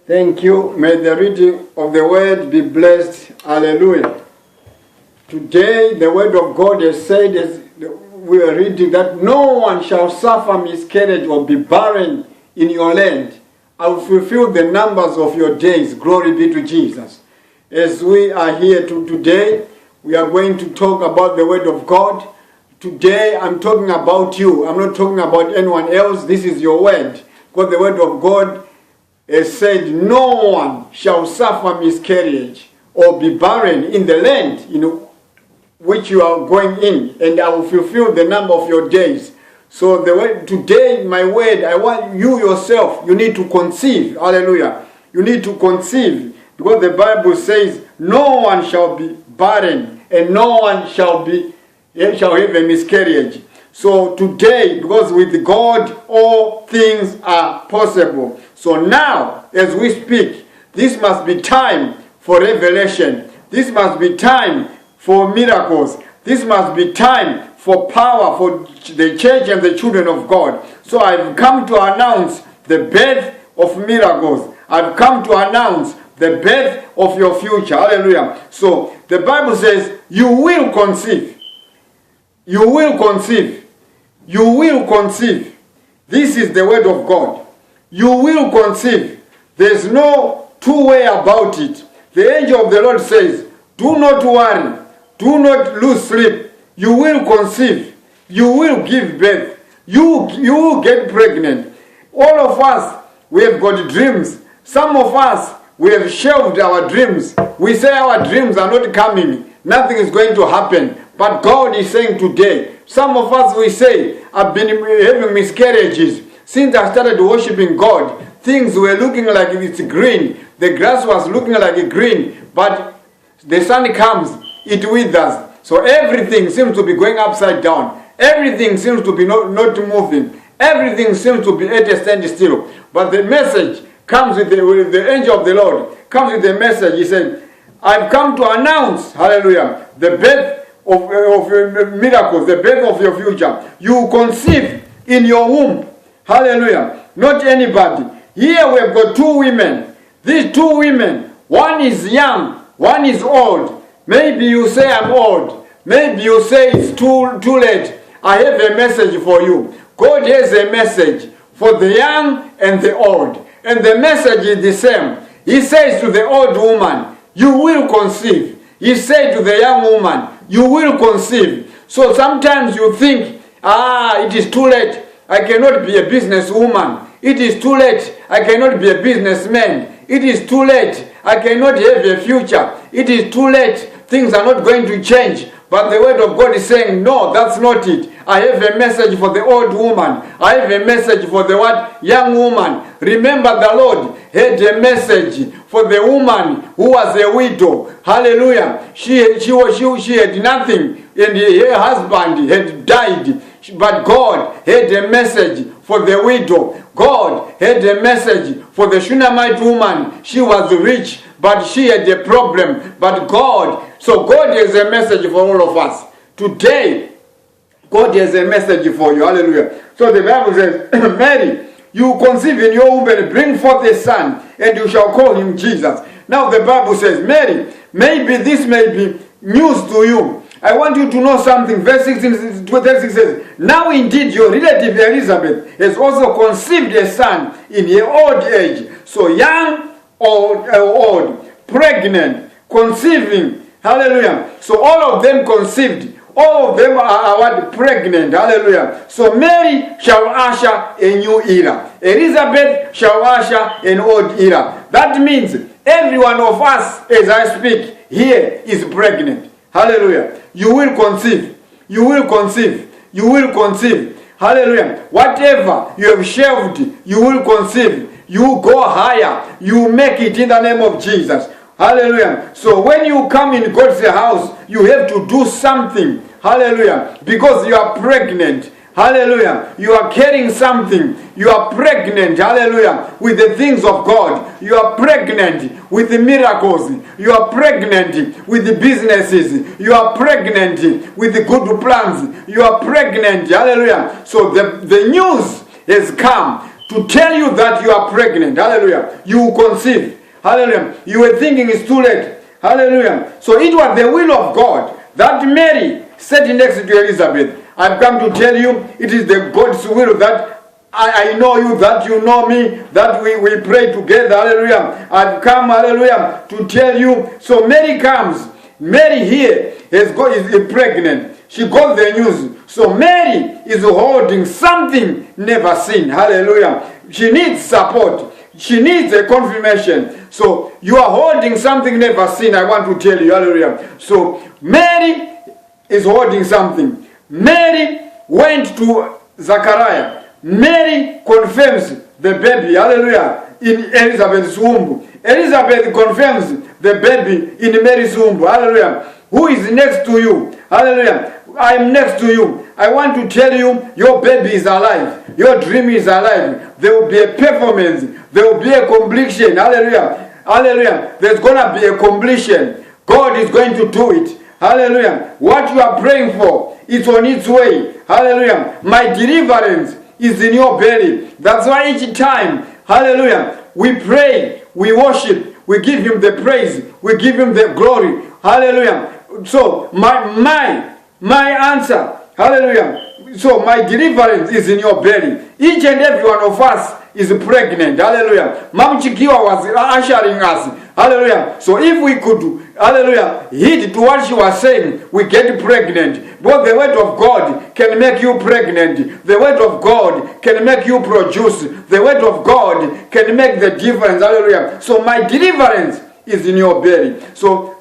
Thank you. May the reading of the word be blessed. Hallelujah. Today, the word of God has said, as we are reading, that no one shall suffer miscarriage or be barren in your land. I will fulfill the numbers of your days. Glory be to Jesus. As we are here today, we are going to talk about the word of God. Today, I'm talking about you. I'm not talking about anyone else. This is your word. Because the word of God has said, no one shall suffer miscarriage or be barren in the land, which you are going in, and I will fulfill the number of your days. So today, my word, I want you yourself, you need to conceive. Hallelujah. You need to conceive, because the Bible says, no one shall be barren, and no one shall have a miscarriage. So today, because with God, all things are possible. So now, as we speak, this must be time for revelation. This must be time for miracles. This must be time for power for the church and the children of God. So I've come to announce the birth of miracles. I've come to announce the birth of your future. Hallelujah. So the Bible says, you will conceive. You will conceive. You will conceive. This is the word of God. You will conceive. There's no two way about it. The angel of the Lord says, do not worry. Do not lose sleep. You will conceive. You will give birth. You will get pregnant. All of us, we have got dreams. Some of us, we have shelved our dreams. We say our dreams are not coming. Nothing is going to happen. But God is saying today, some of us, we say, I've been having miscarriages. Since I started worshiping God, things were looking like it's green. The grass was looking like green. But the sun comes, it withers. So everything seems to be going upside down. Everything seems to be not moving. Everything seems to be at a standstill. But the message comes with the angel of the Lord. Comes with the message. He said, I've come to announce, hallelujah, the birth of miracles, the birth of your future. You conceive in your womb. Hallelujah. Not anybody. Here we've got two women. These two women, one is young, one is old. Maybe you say I'm old. Maybe you say it's too late. I have a message for you. God has a message for the young and the old. And the message is the same. He says to the old woman, you will conceive. He said to the young woman, you will conceive. So sometimes you think, it is too late. I cannot be a businesswoman. It is too late. I cannot be a businessman. It is too late. I cannot have a future. It is too late. Things are not going to change. But the word of God is saying, no, that's not it. I have a message for the old woman. I have a message for the young woman. Remember, the Lord had a message for the woman who was a widow. Hallelujah. She had nothing, and her husband had died. But God had a message for the widow. God had a message for the Shunammite woman. She was rich, but she had a problem. But God has a message for all of us. Today, God has a message for you. Hallelujah. So the Bible says, Mary, you conceive in your womb and bring forth a son, and you shall call him Jesus. Now the Bible says, Mary, maybe this may be news to you. I want you to know something. Verse 16 says, now indeed your relative Elizabeth has also conceived a son in her old age. So young, old, pregnant, conceiving. Hallelujah. So all of them conceived. All of them are pregnant. Hallelujah. So Mary shall usher a new era. Elizabeth shall usher an old era. That means every one of us, as I speak, here is pregnant. Hallelujah. You will conceive. You will conceive. You will conceive. Hallelujah. Whatever you have shelved, you will conceive. You go higher. You make it in the name of Jesus. Hallelujah. So when you come in God's house, you have to do something. Hallelujah. Because you are pregnant. Hallelujah. You are carrying something. You are pregnant. Hallelujah. With the things of God. You are pregnant with the miracles. You are pregnant with the businesses. You are pregnant with the good plans. You are pregnant. Hallelujah. So the news has come to tell you that you are pregnant. Hallelujah. You will conceive. Hallelujah. You were thinking it's too late. Hallelujah. So it was the will of God that Mary sat next to Elizabeth. I've come to tell you it is the God's will that I know you, that you know me, that we pray together. Hallelujah. I've come, hallelujah, to tell you. So Mary comes. Mary here is pregnant. She got the news. So Mary is holding something never seen. Hallelujah. She needs support. She needs a confirmation. So you are holding something never seen. I want to tell you. Hallelujah. So Mary is holding something. Mary went to Zachariah. Mary confirms the baby. Hallelujah. In Elizabeth's womb. Elizabeth confirms the baby in Mary's womb. Hallelujah. Who is next to you? Hallelujah. I am next to you. I want to tell you, your baby is alive. Your dream is alive. There will be a performance. There will be a completion. Hallelujah. Hallelujah. There's going to be a completion. God is going to do it. Hallelujah. What you are praying for is on its way. Hallelujah. My deliverance is in your belly. That's why each time, hallelujah, we pray, we worship, we give him the praise, we give him the glory. Hallelujah. So my answer, hallelujah. So my deliverance is in your belly. Each and every one of us is pregnant. Hallelujah. Mom Chikiwa was ushering us. Hallelujah. So if we could, hallelujah, heed to what she was saying, we get pregnant. But the word of God can make you pregnant. The word of God can make you produce. The word of God can make the difference. Hallelujah. So my deliverance is in your belly. So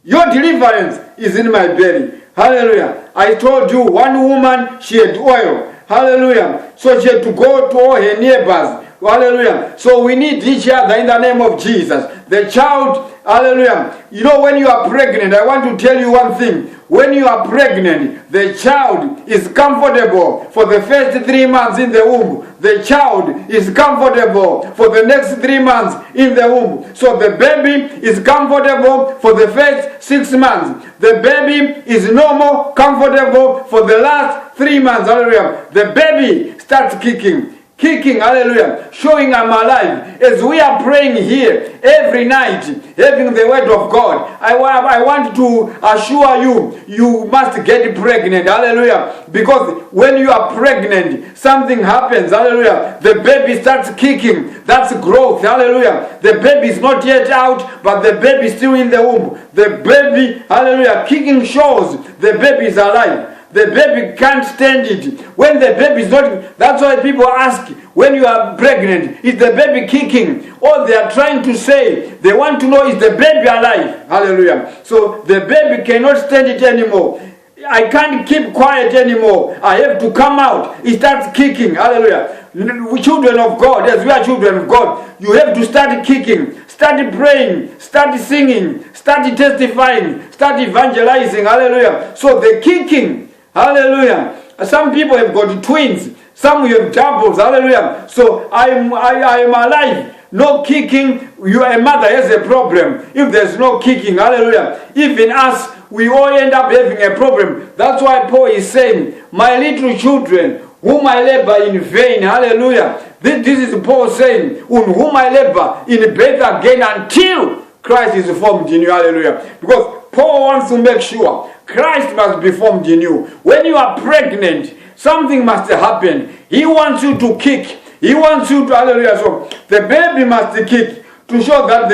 your deliverance is in my belly. Hallelujah. I told you, one woman, she had oil. Hallelujah. So she had to go to all her neighbors. Hallelujah. So we need each other in the name of Jesus. The child, hallelujah. You know, when you are pregnant, I want to tell you one thing. When you are pregnant, the child is comfortable for the first 3 months in the womb. The child is comfortable for the next 3 months in the womb. So the baby is comfortable for the first 6 months. The baby is normal, comfortable for the last 3 months. Hallelujah. The baby starts kicking. Kicking, hallelujah, showing I'm alive. As we are praying here every night, having the word of God, I want to assure you, you must get pregnant, hallelujah. Because when you are pregnant, something happens, hallelujah. The baby starts kicking. That's growth, hallelujah. The baby is not yet out, but the baby is still in the womb. The baby, hallelujah, kicking shows the baby is alive. The baby can't stand it. When the baby is not, that's why people ask, when you are pregnant, is the baby kicking? Or they are trying to say, they want to know, is the baby alive? Hallelujah. So the baby cannot stand it anymore. I can't keep quiet anymore. I have to come out. It starts kicking. Hallelujah. Children of God, as we are children of God, you have to start kicking. Start praying. Start singing. Start testifying. Start evangelizing. Hallelujah. So the kicking, hallelujah. Some people have got twins. Some have doubles. Hallelujah. So I am alive. No kicking. A mother has a problem. If there's no kicking, hallelujah. Even us, we all end up having a problem. That's why Paul is saying, my little children, whom I labor in vain. Hallelujah. This is Paul saying, on whom I labor in birth again until Christ is formed in you. Hallelujah. Because Paul wants to make sure Christ must be formed in you. When you are pregnant, something must happen. He wants you to kick. He wants you to, hallelujah. So the baby must kick to show that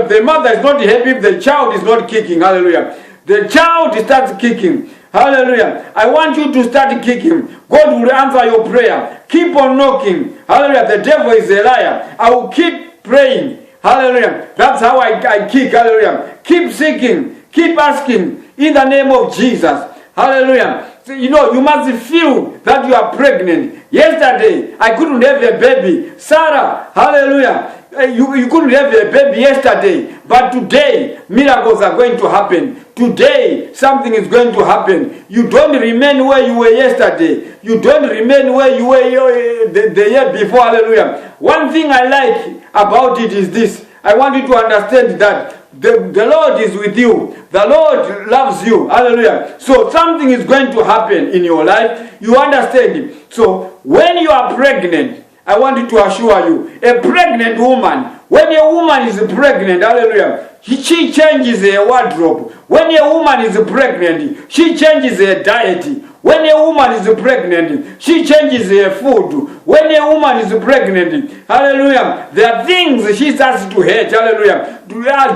the mother is not happy if the child is not kicking. Hallelujah. The child starts kicking. Hallelujah. I want you to start kicking. God will answer your prayer. Keep on knocking. Hallelujah. The devil is a liar. I will keep praying. Hallelujah. That's how I kick. Hallelujah. Keep seeking. Keep asking in the name of Jesus. Hallelujah. So, you know, you must feel that you are pregnant. Yesterday, I couldn't have a baby. Sarah, hallelujah. You couldn't have a baby yesterday. But today, miracles are going to happen. Today, something is going to happen. You don't remain where you were yesterday. You don't remain where you were the year before. Hallelujah. One thing I like about it is this. I want you to understand that the Lord is with you. The Lord loves you. Hallelujah. So something is going to happen in your life. You understand it. So when you are pregnant, I want to assure you, a pregnant woman, when a woman is pregnant, hallelujah, she changes her wardrobe. When a woman is pregnant, she changes her diet. When a woman is pregnant, she changes her food. When a woman is pregnant, hallelujah, there are things she starts to hate, hallelujah.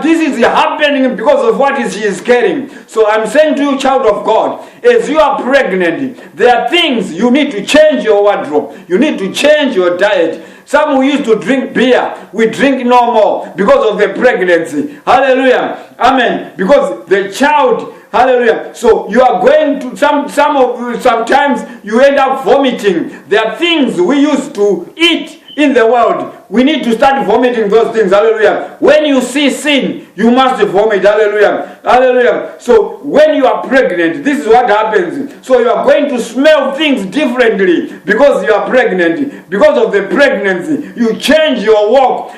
This is happening because of what she is carrying. So I'm saying to you, child of God, as you are pregnant, there are things you need to change your wardrobe. You need to change your diet. Some who used to drink beer, we drink no more because of the pregnancy. Hallelujah. Amen. Because the child, hallelujah. So you are going to sometimes you end up vomiting. There are things we used to eat in the world. We need to start vomiting those things. Hallelujah. When you see sin, you must vomit. Hallelujah. Hallelujah. So when you are pregnant, this is what happens. So you are going to smell things differently because you are pregnant. Because of the pregnancy, you change your walk.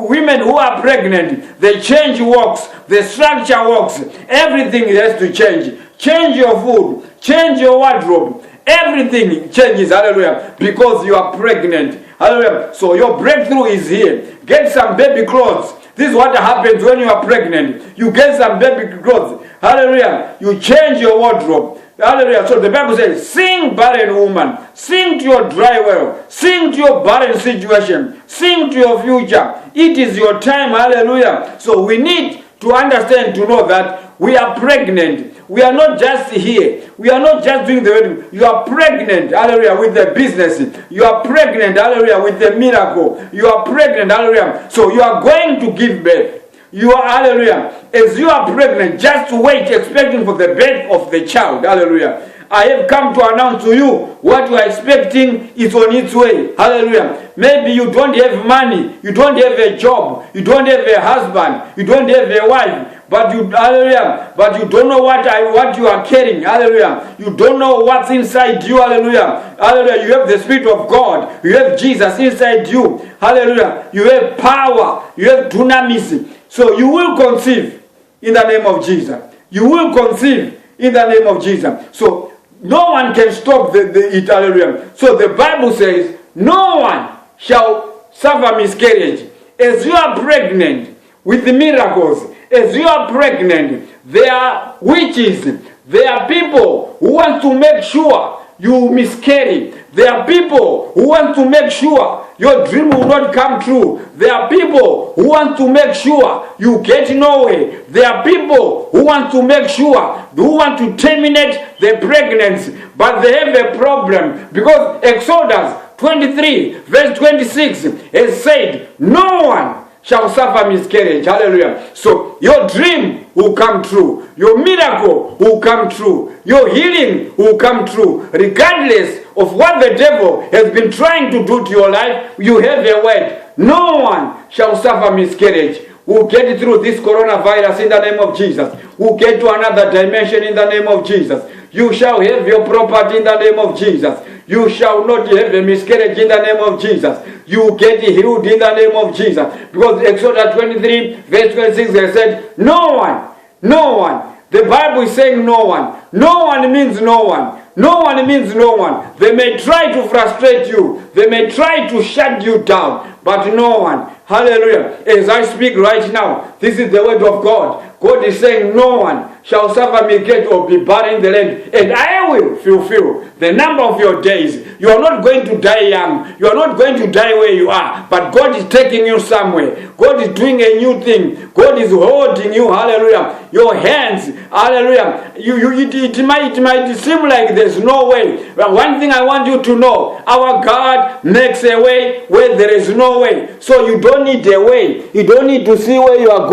Women who are pregnant, they change walks. The structure walks. Everything has to change. Change your food. Change your wardrobe. Everything changes. Hallelujah. Because you are pregnant. Hallelujah. So your breakthrough is here. Get some baby clothes. This is what happens when you are pregnant. You get some baby clothes. Hallelujah. You change your wardrobe. Hallelujah. So the Bible says, sing, barren woman. Sing to your dry well. Sing to your barren situation. Sing to your future. It is your time. Hallelujah. So we need to understand, to know that we are pregnant. We are not just here. We are not just doing the wedding. You are pregnant, hallelujah, with the business. You are pregnant, hallelujah, with the miracle. You are pregnant, hallelujah. So you are going to give birth. You are, hallelujah. As you are pregnant, just wait, expecting for the birth of the child, hallelujah. I have come to announce to you what you are expecting is on its way. Hallelujah. Maybe you don't have money, you don't have a job, you don't have a husband, you don't have a wife, but you, hallelujah, but you don't know what you are carrying. Hallelujah. You don't know what's inside you. Hallelujah. Hallelujah. You have the Spirit of God. You have Jesus inside you. Hallelujah. You have power. You have dunamis. So you will conceive in the name of Jesus. You will conceive in the name of Jesus. So no one can stop it. Hallelujah. So the Bible says, no one shall suffer miscarriage. As you are pregnant with the miracles, as you are pregnant, there are witches, there are people who want to make sure you miscarry. There are people who want to make sure your dream will not come true. There are people who want to make sure you get nowhere. There are people who want to make sure, who want to terminate the pregnancy, but they have a problem because Exodus 23 verse 26 has said, no one shall suffer miscarriage. Hallelujah. So your dream will come true. Your miracle will come true. Your healing will come true. Regardless of what the devil has been trying to do to your life, you have a word. No one shall suffer miscarriage. We'll get through this coronavirus in the name of Jesus. We'll get to another dimension in the name of Jesus. You shall have your property in the name of Jesus. You shall not have a miscarriage in the name of Jesus. You get healed in the name of Jesus. Because Exodus 23 verse 26 they said, no one. The Bible is saying no one. No one means no one. No one means no one. They may try to frustrate you. They may try to shut you down. But no one. Hallelujah. As I speak right now, this is the word of God. God is saying no one shall suffer miscarriage or be barren in the land. And I will fulfill the number of your days. You are not going to die young. You are not going to die where you are. But God is taking you somewhere. God is doing a new thing. God is holding you. Hallelujah. Your hands. Hallelujah. It might seem like there's no way. But one thing I want you to know. Our God makes a way where there is no way. So you don't need a way. You don't need to see where you are going.